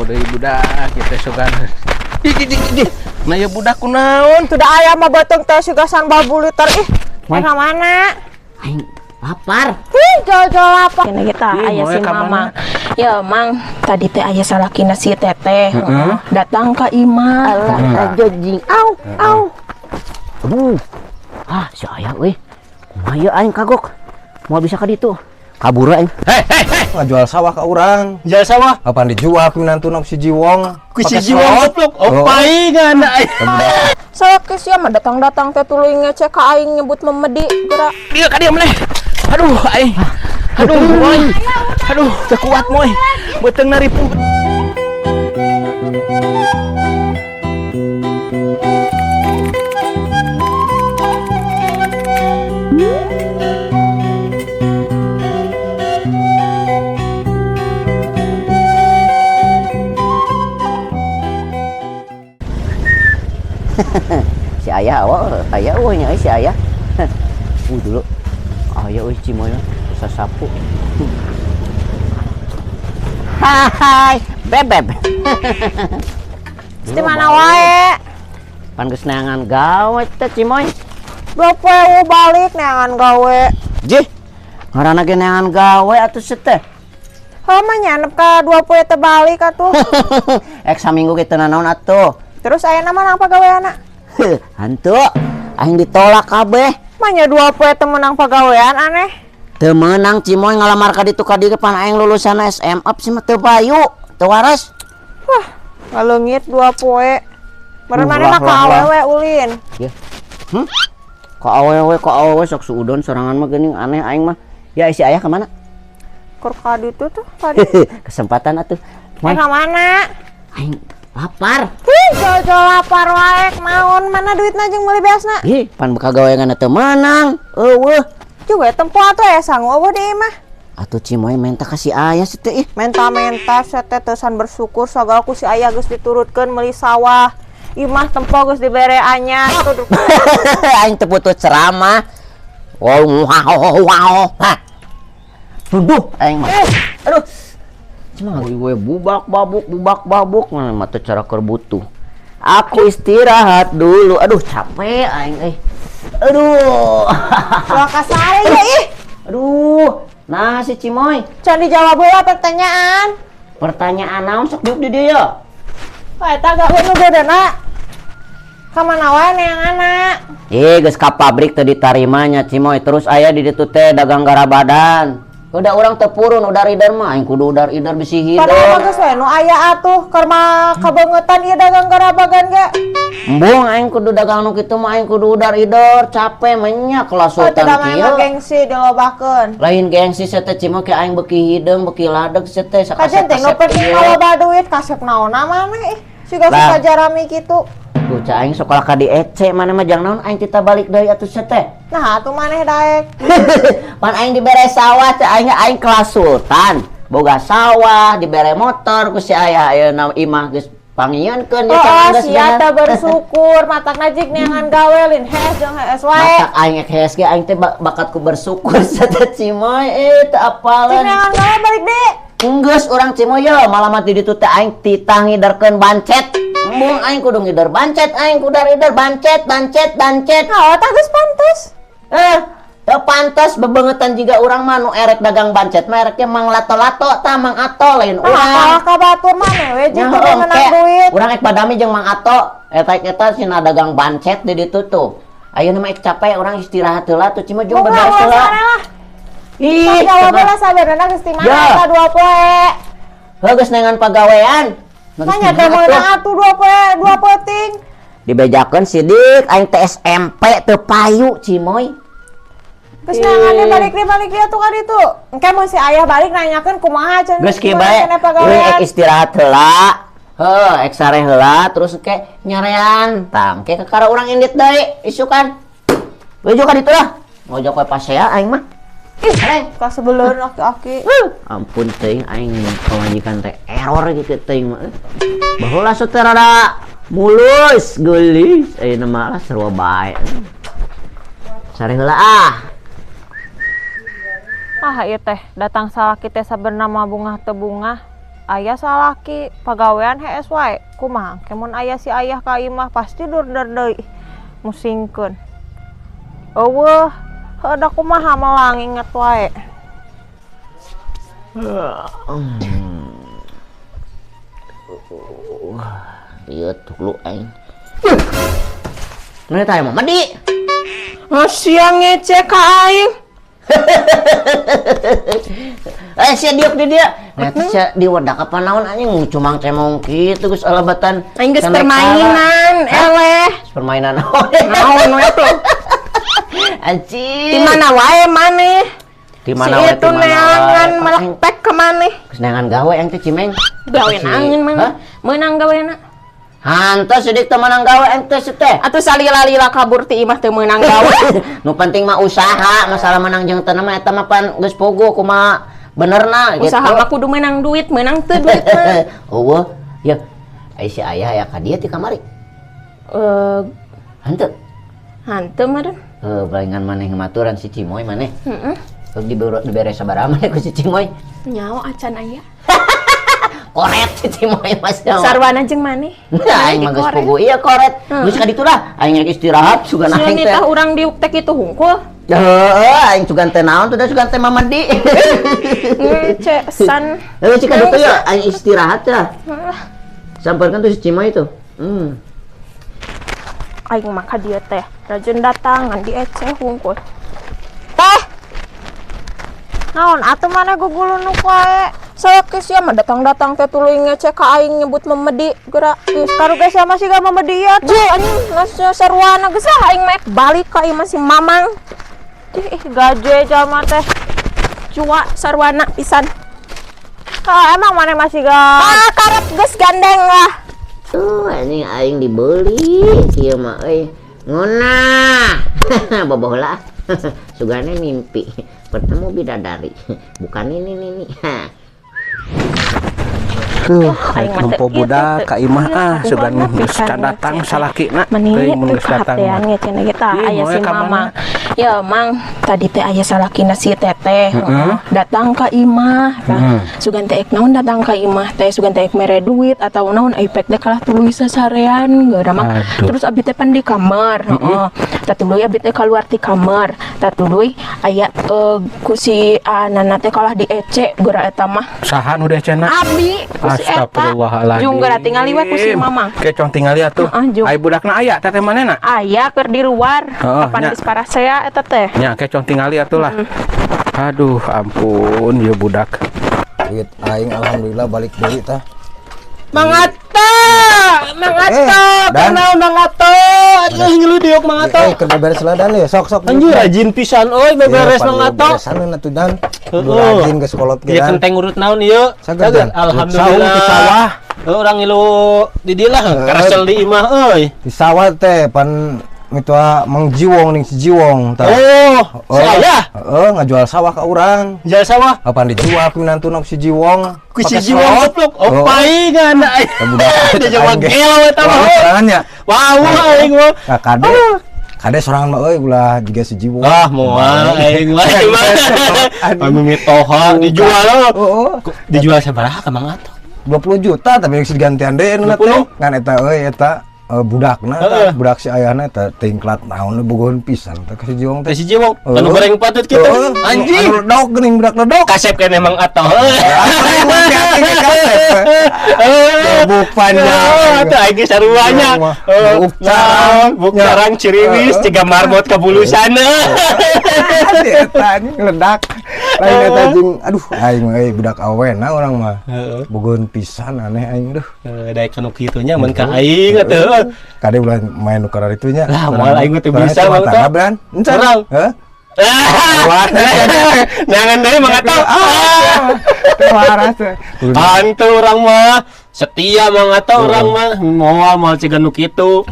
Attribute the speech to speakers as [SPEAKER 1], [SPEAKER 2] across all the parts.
[SPEAKER 1] deui budak kita sugan. Ih. Nah ya budak kunaon?
[SPEAKER 2] Sudah ayam mah beuteung teh sugasan babu liter ih. Ka mana?
[SPEAKER 3] Aing lapar.
[SPEAKER 2] Jol-jol apa? Ini kita
[SPEAKER 1] Ih,
[SPEAKER 2] aya
[SPEAKER 1] moe
[SPEAKER 2] si
[SPEAKER 1] ka
[SPEAKER 2] mama.
[SPEAKER 1] mana?
[SPEAKER 2] Ya, Mang. Tadi teh aya salakina si Teteh. Datang ka imah.
[SPEAKER 3] Alah jojing. Au. Aduh. Si aya euy. Kumaha ieu aing kagok. Moal bisa ka ditu. Kabur aing.
[SPEAKER 4] Ngajual sawah ke orang.
[SPEAKER 1] Jual sawah.
[SPEAKER 4] Apaan dijual ku minantuna si Jiwong?
[SPEAKER 1] Ku si jiwa goblok. Paingan aing.
[SPEAKER 2] Saya ke sia mah datang-datang teh tuluy ngecek ka aing nyebut memedi geura.
[SPEAKER 1] Dia ka dia meneh. Aduh aing. Aduh moy. Aduh teu kuat moy. Beuteung naripu.
[SPEAKER 3] Si ayah nya si ayah. Dulu. Ayah euy cimoy sasapu. Hai, bebeb.
[SPEAKER 2] Di mana wae?
[SPEAKER 3] Pan geus neangan gawe teh cimoy.
[SPEAKER 2] 20.000 balik neangan gawe.
[SPEAKER 3] Jih. Ngaranna ge neangan gawe atuh teh.
[SPEAKER 2] Heuh mah nyanep ka 20 teh balik atuh.
[SPEAKER 3] Ek saminggu ge teu nanaon atuh.
[SPEAKER 2] Terus aya nama nang pagaweana?
[SPEAKER 3] Hantu, aing ditolak kabeh.
[SPEAKER 2] Manya 20 teh menang pagawean aneh.
[SPEAKER 3] Teu meunang cimoy ngalamar ka ditu ka dieu pan aing lulusan SMA sih mah teu bayu, teu waras.
[SPEAKER 2] Wah, ngaleungit 20. Meureun maneh mah ka awewe ulin.
[SPEAKER 3] Ya. Ka awewe sok suudon sorangan mah geuning aneh aing mah. Ya si ayah ka mana?
[SPEAKER 2] Kur ka ditu tuh tadi.
[SPEAKER 3] Kesempatan atuh.
[SPEAKER 2] Ka mana?
[SPEAKER 3] Aing lapar.
[SPEAKER 2] Jol-jol lapar wae naon mana duitna jeung meuli beasna?
[SPEAKER 3] Ih, pan kagaweangan teu meunang. Eueuh.
[SPEAKER 2] Juga tempo atuh aya sangu eueuh deui mah.
[SPEAKER 3] Atuh cimoy menta ka si ayah situ ih.
[SPEAKER 2] Menta-menta sete teusan bersyukur sagal ku si ayah geus diturutkeun meuli sawah. Imah tempo geus dibere anyar.
[SPEAKER 3] Aing teu putus ceramah. Wow. Hah. Duduh aing mah. Aduh. Cuma gue bubak babuk mana mata cara kerbutuh. Aku istirahat dulu. Aduh capek aing Aduh.
[SPEAKER 2] Wah kasare ya ih.
[SPEAKER 3] Aduh. Nah si Cimoy.
[SPEAKER 2] Can dijawab heula pertanyaan.
[SPEAKER 3] Pertanyaan naon sok diuk di dieu ya?
[SPEAKER 2] Eta gak nu gedena. Ka mana wae neanganna?
[SPEAKER 3] Geus ka pabrik teu ditarimanya Cimoy. Terus aya di ditu teh dagang garabadan. Udah orang tepurun udah rider mah aing kudu udah rider bisi hideung.
[SPEAKER 2] Padahal geus we nu aya atuh keur mah kabeungetan ieu dagang garabagan ge.
[SPEAKER 3] Embung aing kudu dagang nu kitu mah aing kudu udah rider capek mah nya kelas sultan kieu.
[SPEAKER 2] Tidak gengsi dilobakeun.
[SPEAKER 3] Lain gengsi saya teh cimo ke aing beuki hideung beuki ladeg saya teh
[SPEAKER 2] Kajen teh nu penting loba duit kasep naonna maneh ih. Siga suka jarami kitu.
[SPEAKER 3] Tuh ca aing sekolah ka di EC mana mah jang naon aing tita balik deui atuh sia teh.
[SPEAKER 2] Nah atuh maneh daek.
[SPEAKER 3] Pan aing dibere sawah teh aing kelas sultan. Boga sawah, dibere motor ku si aya ayeuna imah geus pangieunkeun
[SPEAKER 2] ya kan geus sia teh bersyukur matak najik neangan gawe lin hees jeung hees wae.
[SPEAKER 3] Matak aing hees ge aing teh bakat ku bersyukur sia teh cimoy teu apaleun.
[SPEAKER 2] Neangan gawe balik deui.
[SPEAKER 3] Enggeus urang cimoy yo malah mati ditu teh aing titah ngiderkeun bancet. Embung aing kudu ngider bancet aing kudu ngider bancet.
[SPEAKER 2] Oh, tah geus pantes.
[SPEAKER 3] Teu pantes bebeungetan jiga urang mah nu erek dagang bancet mah ereknya Mang Lato-lato tah Mang Ato lain urang.
[SPEAKER 2] Ka batur maneh we jitu menang duit.
[SPEAKER 3] Urang ek padami jeung Mang Ato eta cenah dagang bancet di ditu tuh. Ayeuna mah ek capek urang istirahat heula tuh cuma jeung beberes heula. Ih,
[SPEAKER 2] jawab heula sabarana geus ti mana ka 20.
[SPEAKER 3] Geus nengan pagawean.
[SPEAKER 2] Nanya teh meunang atuh 20 ting.
[SPEAKER 3] Dibejakeun sidik aing teh SMP teu payu cimoy.
[SPEAKER 2] Geus nangan balik dia tuh ka ditu. Engke mun si ayah balik nanyakeun kumaha cenah.
[SPEAKER 3] Geus kieu bae. Ek istirahat heula. Ek sare heula terus ke nyarean. Tang ke kakara urang indit deui isukan. Bejo ka ditu lah. Ngojok we pasea aing mah.
[SPEAKER 2] Ih, ka sebeleun aki-aki.
[SPEAKER 3] Ampun teuing aing kawanjikan teh error gitu teuing mah. Baheula teh rada mulus geulis ayeuna mah sarua bae. Sare heula
[SPEAKER 2] ieu teh datang salaki teh sabernama bunga teu bunga. ayah salaki pagawean hees wae kumaha kemun ayah si ayah ka imah pasti dur-dur deui musingkeun eueuh heuda kumaha melang inget wae.
[SPEAKER 3] Iya tuh lu aing. Mana tanya mah mandi?
[SPEAKER 2] Siang ngecek ka aing.
[SPEAKER 3] Sia diuk di dia. Sia di wadak apa naon anjing cumang cemong kitu geus alabatan.
[SPEAKER 2] Aing geus permainan eleh.
[SPEAKER 3] Permainan
[SPEAKER 2] Naon we tuh?
[SPEAKER 3] Anjing.
[SPEAKER 2] Di mana wae maneh?
[SPEAKER 3] Di mana
[SPEAKER 2] si
[SPEAKER 3] wae
[SPEAKER 2] itu neangan melektek ke maneh.
[SPEAKER 3] Geus neangan gawe yang teh Cimeng.
[SPEAKER 2] Gawean angin mana? Meunang gaweana.
[SPEAKER 3] Hantos sidik teu meunang gawe ente teh.
[SPEAKER 2] Atuh salila-lila kabur ti imah teu meunang gawe.
[SPEAKER 3] Nu penting mah usaha, masalah menang jeung teu mah eta mah pan geus pogo kumaha benerna gitu.
[SPEAKER 2] Usaha mah kudu meunang duit, meunang teu duit mah.
[SPEAKER 3] Eueuh, ya. Ai si aya aya ka dieu ti kamari. Henteu.
[SPEAKER 2] Hanteu meureun.
[SPEAKER 3] Barengan maneh ngamaturan si Cimoy maneh.
[SPEAKER 2] Heeh.
[SPEAKER 3] Dibere sabaraha maneh ku si Cimoy.
[SPEAKER 2] Nyawa acan aya.
[SPEAKER 3] Koret si Cimoy mas nyawa.
[SPEAKER 2] Sarwana jeung maneh.
[SPEAKER 3] Aing mah geus pogo ieu koret. Geus ka ditu lah, aing rek istirahat sugan
[SPEAKER 2] Sia
[SPEAKER 3] aing teh.
[SPEAKER 2] nitah urang diuktek itu hungkul.
[SPEAKER 3] Aing sugan teh naon teh sugan teh mamandi.
[SPEAKER 2] Ngecesan.
[SPEAKER 3] Lalu cika ditu ya, aing istirahat ya. Samparkan tuh si Cimoy itu.
[SPEAKER 2] Aing mah ka dieu teh rajin datangan di eceh hungkul. Teh. Naon atuh maneh gugulunuk wae. Saya ke sia mah datang-datang teh tuluy ngecek ka aing nyebut memedi geura geus karuge sia masih gak memedi ya tuh anjing geus sarwana geus aing mah balik ka ieu masih mamang. Gaje jalma teh cua sarwana pisan. Emang maneh masih gak karep geus gandeng lah.
[SPEAKER 3] Tuh anjing aing dibeli kieu mah euy. Ngunah. Bobolah. Sugane mimpi bertemu bidadari. Bukan ini.
[SPEAKER 1] Aing tempo budak ka imah sugan geus datang salakina teuing mun geus datang
[SPEAKER 2] cenah kita aya si mama ya mang tadi teh aya salakina si teteh datang ka imah sugan teh ek naon datang ka imah teh sugan teh ek mere duit atau naon ipek teh kalah tuluy sasarean geura mah terus abi teh pan di kamar tuluy abi teh kaluar ti kamar tuluy aya ku si anana teh kalah diece geura eta mah
[SPEAKER 1] saha nu decena
[SPEAKER 2] abi
[SPEAKER 1] astagfirullahaladzim
[SPEAKER 2] jeung geura tingali we ku si mamang
[SPEAKER 1] kecong tingali atuh ai budakna aya teteh manehna
[SPEAKER 2] aya keur di luar kapan geus parasea eta teh
[SPEAKER 1] nya kecong tingali atuh lah aduh ampun ieu budak
[SPEAKER 4] duit aing alhamdulillah balik deui tah.
[SPEAKER 2] Mang Atta kenal Mang Atta aduh ngeludiuk Mang Atta
[SPEAKER 4] Keur beberes ladan ya sok
[SPEAKER 5] anjir rajin pisan euy beberes Mang Atta
[SPEAKER 4] beresan atuh dan rajin geus kolot
[SPEAKER 5] ieu kenteng urut naon ieu
[SPEAKER 4] sagedan
[SPEAKER 5] alhamdulillah
[SPEAKER 1] di sawah
[SPEAKER 5] urang ngilu di dieu lah karasel di imah euy
[SPEAKER 4] di sawah teh pan mitua Mang Jiwong ning si Jiwong tah.
[SPEAKER 5] Saya
[SPEAKER 4] ngajual sawah ka urang.
[SPEAKER 5] Jual sawah?
[SPEAKER 4] Apaan dijual ku minantuna si Jiwong?
[SPEAKER 5] Ku si Jiwong goblok. Paingan aing. Dia jawab gelo eta mah.
[SPEAKER 4] Sorangannya.
[SPEAKER 5] Wow aing mah.
[SPEAKER 4] Kade sorangan mah euy ulah jiga si Jiwong.
[SPEAKER 5] Ah moal aing mah. Anu mitoha dijual. Dijual sabaraha ka Mang Atta?
[SPEAKER 4] 20 juta tapi geus digantian deui nu teh. Ngan eta euy eta budakna budak si ayahna eta tingklat naon bogohon pisan teh si Jiwong teh.
[SPEAKER 5] Si Jiwong anu goreng patut kitu. Anjing.
[SPEAKER 4] Anu ledok geuning budak ledok.
[SPEAKER 5] Kasep keneh Mang Atta.
[SPEAKER 4] Buk panjang.
[SPEAKER 5] Tah aing saruanya. Buk carang ciriwis tiga marbot ka bulusanna.
[SPEAKER 4] Eta ngeledak. Lain eta jeung aduh aing mah budak awena urang mah. Bogohon pisan aneh aing duh.
[SPEAKER 5] Daek anu kitu nya mun ka aing atuh.
[SPEAKER 4] Kade ulah main nuker itunya.
[SPEAKER 5] Lah moal aing teh bisa Mang Atta.
[SPEAKER 4] Bran. Encan. Heeh.
[SPEAKER 5] Jangan deui Mang Atta.
[SPEAKER 4] Waras.
[SPEAKER 5] Hantu urang mah setia Mang Atta urang mah moal ciga nu kitu.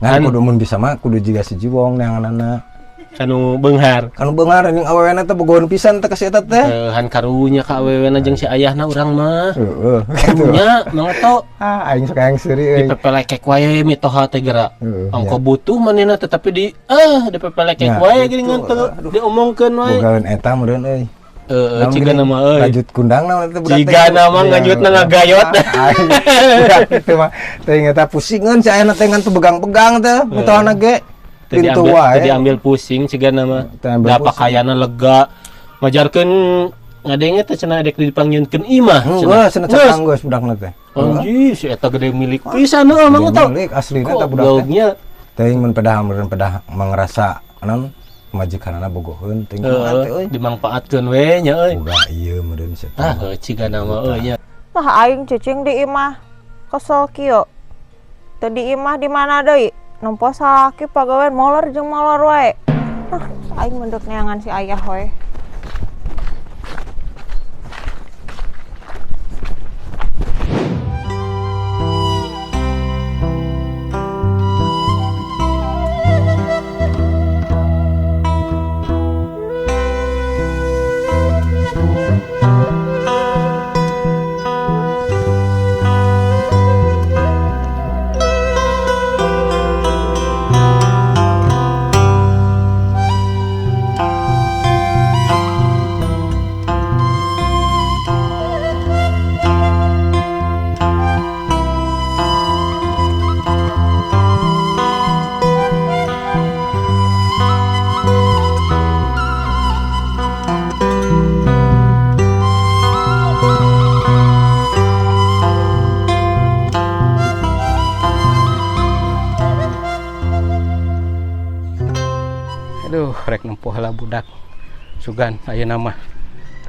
[SPEAKER 4] Ngan kudu mun bisa mah kudu jiga si Jiwong neanganana.
[SPEAKER 5] Kanu beunghar.
[SPEAKER 4] Kanu beunghar jeung awewena teh bogohon pisan teh ka si eta teh.
[SPEAKER 5] Han karunya ka awewena jeung si ayahna urang mah.
[SPEAKER 4] Heeh.
[SPEAKER 5] Nya Mang Atta.
[SPEAKER 4] Aing sok hayang seuri euy.
[SPEAKER 5] Dipepelekek wae mitoha teh geura. Angko butuh manehna tetapi dipepelekek wae geuning teu diomongkeun wae.
[SPEAKER 4] Bogaeun eta meureun euy.
[SPEAKER 5] ciga nama euy.
[SPEAKER 4] Lanjut kundang naon teh budak.
[SPEAKER 5] Ciga nama ngajutna ngagayot.
[SPEAKER 4] Itu mah teh eta pusingeun si ayeuna teh ngan teu begang-begang teh mutohana ge. Pintu wae.
[SPEAKER 5] Tadi ambil pusing ciga nama. Da pakaianna lega. Ngajarkeun ngadenge teh cenah dek dipanggieunkeun imah.
[SPEAKER 4] Heeh, cenah cakang geus budakna teh.
[SPEAKER 5] Anjir, si eta gede milik pisan heuh mah tau.
[SPEAKER 4] Milik aslina teh budak teh.
[SPEAKER 5] Gobloknya.
[SPEAKER 4] Teuing mun pedah mangrasa naon majikanana bogoheun teuing kumaha teh euy.
[SPEAKER 5] Dimanfaatkeun we nya euy.
[SPEAKER 4] Udah ieu meureun sia.
[SPEAKER 5] Ciga nama euy nya.
[SPEAKER 2] Lah aing cicing di imah kesel kieu. Teu di imah di mana deui? Nempo salaki pagawean molor jeung molor wae. Aing mendek neangan si ayah we.
[SPEAKER 1] Aduh, rek nempuh heula budak. Sugan ayeuna mah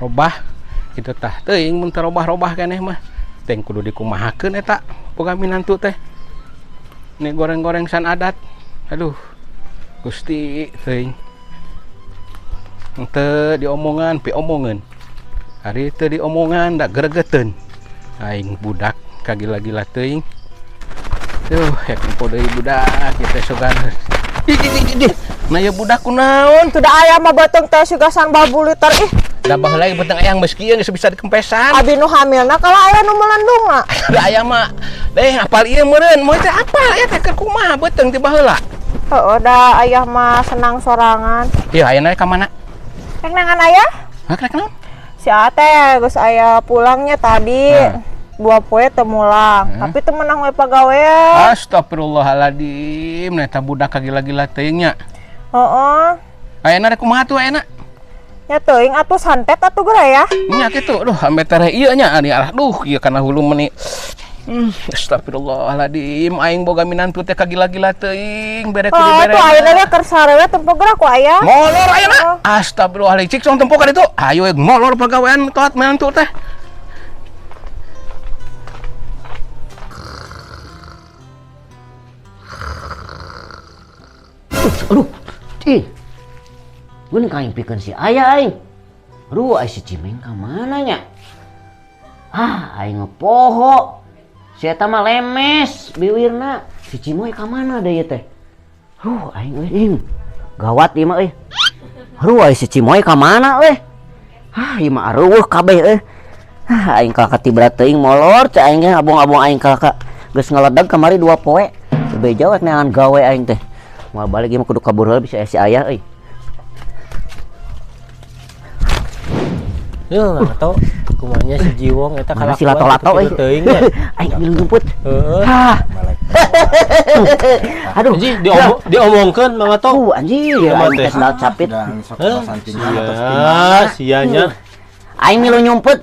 [SPEAKER 1] robah kitu tah. Teuing mun teu robah-robah keneh mah. Teng kudu dikumahakeun eta boga minantu teh. Ini goreng-goreng san adat. Aduh. Gusti teuing. Teu diomongan pi omongan. Hari teu diomongan da gregeteun. Aing budak kagila-gila teuing. Duh, rek nempuh deui budak kitu sugan. Nah ya budak kunaon
[SPEAKER 2] Tuh da aya mah beuteung teh sigasan babu liter ih.
[SPEAKER 1] da baheula beuteung ayang meski geus bisa dikempesan.
[SPEAKER 2] Abi nu hamilna kalau aya nu melendungna.
[SPEAKER 1] Da aya mah apal ieu meureun moe teh apal ya teh keur kumaha beuteung ti baheula.
[SPEAKER 2] Heueuh da ayah mah senang sorangan.
[SPEAKER 1] Ieu ayeuna ka mana?
[SPEAKER 2] Rek nangan ayah?
[SPEAKER 1] Rek naon?
[SPEAKER 2] Si teh geus aya pulangnya tadi. 2 poe teu mulang, tapi teu meunang we pagawean.
[SPEAKER 1] Astagfirullahaladzim, eta budak kagila-gila teuing nya.
[SPEAKER 2] Heeh.
[SPEAKER 1] Ayeuna rek kumaha tuh ayeuna?
[SPEAKER 2] Ya teuing atuh santet atuh geura ya.
[SPEAKER 1] Nya kitu, aduh ame teh ieu nya ari arah duh ieu kana hulu meuni. Astagfirullahaladzim, aing boga minantu teh kagila-gila teuing, bere kudu bere.
[SPEAKER 2] Tuh ayeuna we keur sarewe tempo geura ku aya.
[SPEAKER 1] Molor ayeuna. Astagfirullahaladzim, cik song tempo ka ditu. Ayo molor pagawean toat minantu teh.
[SPEAKER 3] Aduh, gue kain pikeun si ayah aing. Aduh, si Cimeng ka mana nya? Aing ngepoho. Si eta mah lemes biwirna. Si Cimoy ka mana da ieu teh? Aing euy, gawat ieu mah euy. Si Cimoy ka mana euy? Ieu mah arueuh kabeh euy. Aing kakak tibra teuing molor, cai aing abong-abong aing kakak geus ngeledag kamari 2 poe. Bebeja we neangan gawe aing teh. Mau balik ieu mah kudu kabur heula bisa si ayah euy.
[SPEAKER 5] Yo atau kumanya si Jiwong eta
[SPEAKER 3] Mana si lato-lato euy.
[SPEAKER 5] Teuing nya.
[SPEAKER 3] Aing ambil jumput.
[SPEAKER 5] Heeh.
[SPEAKER 3] Aduh,
[SPEAKER 5] Anjing diomongkeun Mang Ato.
[SPEAKER 3] Anjir, aing teh sendal capit.
[SPEAKER 5] Sianya.
[SPEAKER 3] Aing milu nyumput.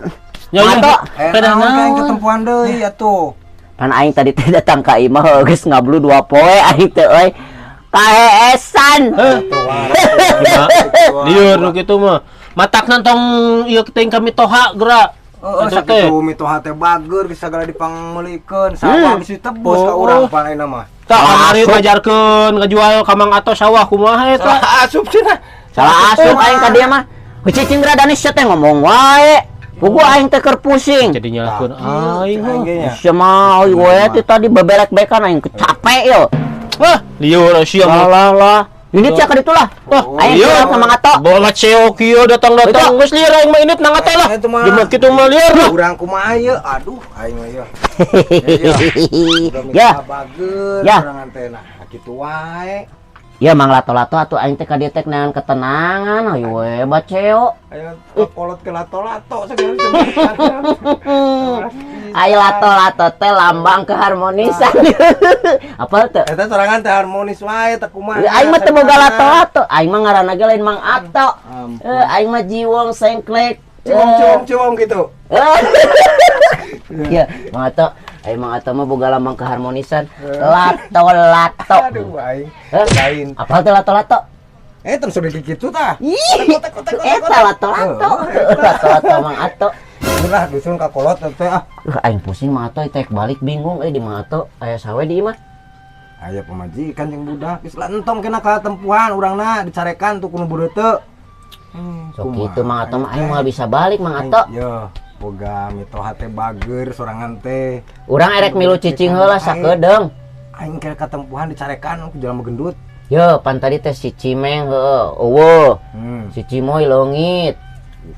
[SPEAKER 5] Nya
[SPEAKER 3] Ato.
[SPEAKER 5] Kadang
[SPEAKER 4] aing ketempuan deui atuh.
[SPEAKER 3] Kan aing tadi teh datang ka imah geus ngablu 2 poe aing teh euy. Kaesan.
[SPEAKER 5] Lieur nu kitu mah. Matakna tong ieu teuing kami toha geura.
[SPEAKER 4] Sakitu mitoha teh bager geus sagala dipangmeulikeun. Sawah geus ditebus ka urang panena mah.
[SPEAKER 5] Tak kamari ngajarkeun ngajual ka Mang Ato sawah kumaha eta?
[SPEAKER 1] Asup cenah.
[SPEAKER 3] Salah asup aing ka dieu mah. Cicing Radanis teh ngomong wae. Pugu aing teh keur pusing.
[SPEAKER 5] Jadi nyalakeun aing mah.
[SPEAKER 3] Semau we teh tadi beberek-bekan aing capek yo.
[SPEAKER 5] Wah, lieur sia mah.
[SPEAKER 3] Lah. Ini cak ka ditu lah. Aing
[SPEAKER 5] Lieur
[SPEAKER 3] sama Mang Ato.
[SPEAKER 5] bola ceo kieu datang-datang geus lieur aing mah init Mang Ato lah. Jeung kitu mah lieur.
[SPEAKER 4] Urang kumaha ieu? Aduh, aing mah ieu.
[SPEAKER 3] Ya.
[SPEAKER 4] Bager
[SPEAKER 3] Ya.
[SPEAKER 4] urangan teh nah kitu wae.
[SPEAKER 3] Ya mang lato-lato atuh aing teh ka dieu teh naon ketenangan ayo we baceo.
[SPEAKER 4] Ayo kolot ke lato-lato segala
[SPEAKER 3] Ayo lato-lato teh lambang keharmonisan. Apa teh?
[SPEAKER 4] eta sorangan teh harmonis wae teh kumaha.
[SPEAKER 3] Aing mah teu boga lato-lato. Aing mah ngaranna ge lain Mang Ato. Aing mah Jiwong Sengklek.
[SPEAKER 4] Ciwong gitu.
[SPEAKER 3] Ya, Mang Ato. Aing Mang Ato mah boga lambang keharmonisan. Lato-lato.
[SPEAKER 4] Aduh aing.
[SPEAKER 3] Eh,
[SPEAKER 4] Lain.
[SPEAKER 3] apa teh lato-lato?
[SPEAKER 4] Terus sudah kitu tah.
[SPEAKER 3] Eta lato-lato. Lato-lato Mang Ato.
[SPEAKER 4] Ulah dusun ka kolot teh ah.
[SPEAKER 3] Aing pusing Mang Ato teh balik bingung di Mang Ato aya sawe di imah.
[SPEAKER 4] Aya pamajikan jeung budak geus entong kena ka tempuhan urangna dicarekan tuh kuno budeuteu.
[SPEAKER 3] Sok kitu Mang Ato mah aing moal bisa balik Mang Ato.
[SPEAKER 4] Yo, boga mitoha teh bager sorangan teh.
[SPEAKER 3] Urang erek milu cicing heula sakedeung.
[SPEAKER 4] Aing kira ka tempuhan dicarekan ku jelema gendut.
[SPEAKER 3] Yo, pan tadi teh si Cimeng heueuh, eueuh. Si Cimoy leungit.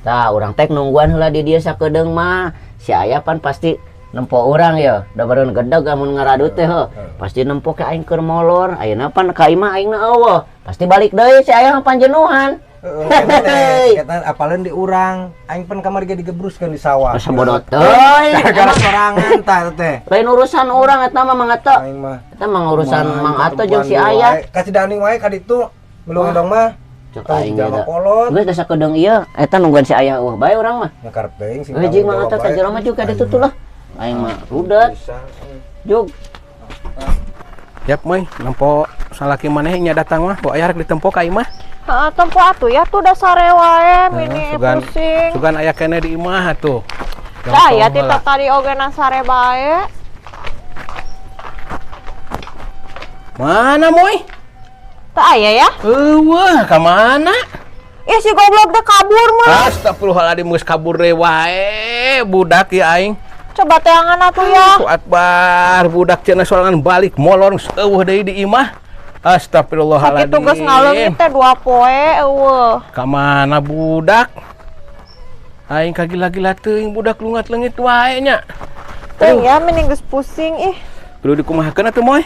[SPEAKER 3] Tah, urang teh nungguan heula di dieu sakedeung mah. Si aya pan pasti nempo urang ya. Da bareun gedeg amun ngaradut teh heuh. Pasti nempo ke aing keur molor. Ayeuna pan ka imah aingna eueuh. Pasti balik deui si aya mah panjenuhan.
[SPEAKER 4] Kita apalin di urang, aing pen kamar ge digebruskeun di sawah.
[SPEAKER 3] Masa bodoh teh.
[SPEAKER 4] Gara-gara sorangan tah teh.
[SPEAKER 3] Lain urusan urang eta mah Mang Ato.
[SPEAKER 4] Aing mah.
[SPEAKER 3] Eta mah urusan Mang Ato jeung si Aya.
[SPEAKER 4] Kasih daning wae ka ditu. Belum dong mah.
[SPEAKER 3] Cek aing
[SPEAKER 4] jalma
[SPEAKER 3] da.
[SPEAKER 4] kolot.
[SPEAKER 3] Geus da sakedeung ieu, eta nungguan si Aya eueuh bae urang mah.
[SPEAKER 4] Nyakar peing sing.
[SPEAKER 3] Jeung Mang Ato ka jero mah juga ditu tuh lah. Aing mah rudet. Jug.
[SPEAKER 1] Yap moy, nampo salaki maneh nya datang mah, bawa aya rek ditempo ka imah.
[SPEAKER 2] Heeh, tempo atuh ya tuh dasare wae mini pusing.
[SPEAKER 1] Sugan aya kene di imah atuh.
[SPEAKER 2] Tah ya tita tadi oge nasare bae.
[SPEAKER 1] Mana moy?
[SPEAKER 2] Tah aya ya?
[SPEAKER 1] Eueuh, ka mana?
[SPEAKER 2] Ih si goblok teh kabur mah.
[SPEAKER 1] Astagfirullahaladzim geus kabur deui wae budak ya aing.
[SPEAKER 2] Coba teangan atuh ya.
[SPEAKER 1] Ku akbar budak cenah sorangan balik molor eueuh deui di imah. Astagfirullahaladzim.
[SPEAKER 2] Sakitu geus ngaleungit teh 2 poe eueuh.
[SPEAKER 1] Ka mana budak? Aing kagila-gila teuing budak lungat leungit wae nya.
[SPEAKER 2] Teh ya mending geus pusing ih.
[SPEAKER 1] Kudu dikumahakeun atuh moy.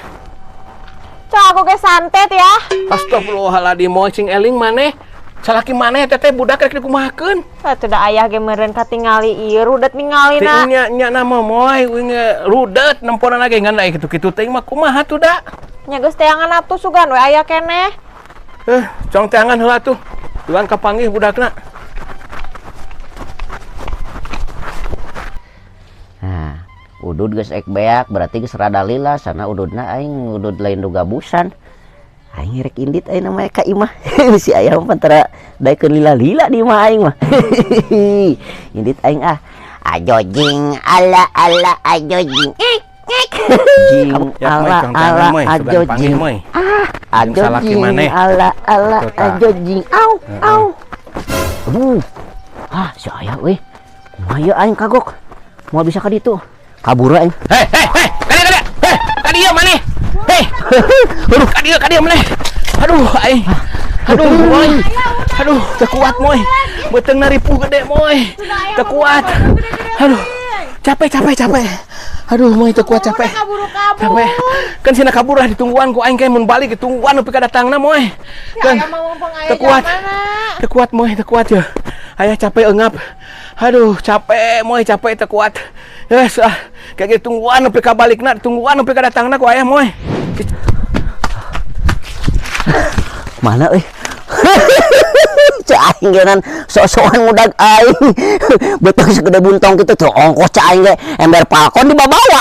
[SPEAKER 2] Cak aku ge santet ya.
[SPEAKER 1] Astagfirullahaladzim moy cing eling maneh. Salaki maneh teteh budak rek dikumahakeun.
[SPEAKER 2] Tah teu da aya ge meureun katingali ieu rudet ningalina.
[SPEAKER 1] Teh nya nama moy wing rudet nempona lagi ngan aya kitu-kitu teh mah kumaha tuh da?
[SPEAKER 2] Nya geus teangan atuh sugan we aya keneh.
[SPEAKER 1] Cong teangan heula tuh. Tuan kapanggih budakna.
[SPEAKER 3] Nah, udud geus ek beak berarti geus rada lila sana ududna aing udud lain duga busan. Aing rek indit ayeuna mah ka imah. Si aya mah pantara daekeun lila-lila di imah aing mah. Indit aing ah. Ajojing ala ajojing. Jing ala ajojing. Ajojing ala ajojing. Au. Aduh. Ah, si aya we. Kumaha ieu aing kagok. Mau bisa ka ditu. Kabur aing.
[SPEAKER 1] Hei, kadia maneh. Hei. Aduh, kadia maneh. Aduh, aing. Aduh, moy. Aduh, teu kuat moy. Beuteung ripuh gede moy. Teu kuat. Aduh. Capek. Aduh, moy teu kuat capek. Capek. Kan sina kabur lah ditungguan ku aing kae mun balik ditungguan nepi ka datangna moy. Kan teu kuat. Teu kuat moy, teu kuat ya. Aya capek eungap. Aduh, capek moy, capek teu kuat. Yes, kayak gitu tungguan nepi ka balikna, tungguan nepi ka datangna ku aya moy.
[SPEAKER 3] Mana euy? Cak aing genan sok-sokan mudag aing. Beuteung segede buntong kitu tuh ongkos cak aing ge ember palkon dibawa.